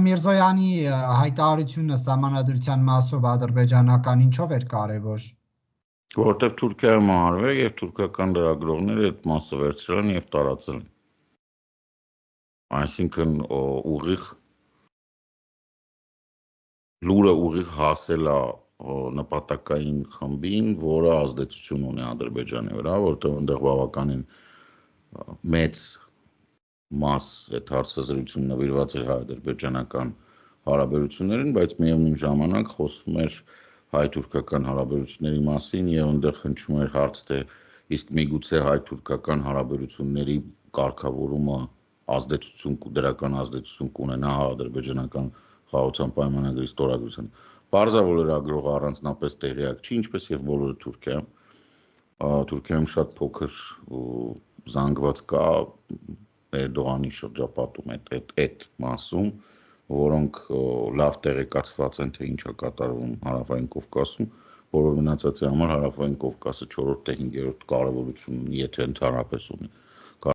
Միրզոյանի հայտարարությունը սահմանադրության մասով ադրբեջանական ինչով էր կարևոր։ Որովհետև Թուրքիայում արվել եւ թուրքական լրագրողները այդ մասը վերցրել են եւ տարածել են։ Այսինքն ուղիղ լուրը ուղիղ հասել է նպատակային խմբին, որը ազդեցություն ունի Ադրբեջանի վրա, որտեղ այնտեղ բավականին մեծ մաս այդ հարցազրույցում նվիրված էր հայ-ադրբեջանական հարաբերություններին, բայց միևնույն ժամանակ խոսում էր հայ-թուրքական հարաբերությունների մասին եւ այնտեղ հնչում էր հարց, թե իսկ միգուցե հայ-թուրքական հարաբերությունների կարգավորումը դրական ազդեցություն կունենա ադրբեջանական խաղաղության պայմանագրի ստորագրության։ Պարզավոր լրագրողը առանձնապես տեղյակ չի, ինչպես եւ բոլորը Թուրքիայում։ Թուրքիայում շատ փոքր զանգված կա Էրդողանի շրջապատում այդ մասում, որոնք լավ տեղեկացված են, թե ինչ է կատարվում Հարավային Կովկասում, բոլոր մնացածի համար Հարավային Կովկասը 4-րդ թե 5-րդ կարևորություն ունի, եթե ընդհանրապես ունի։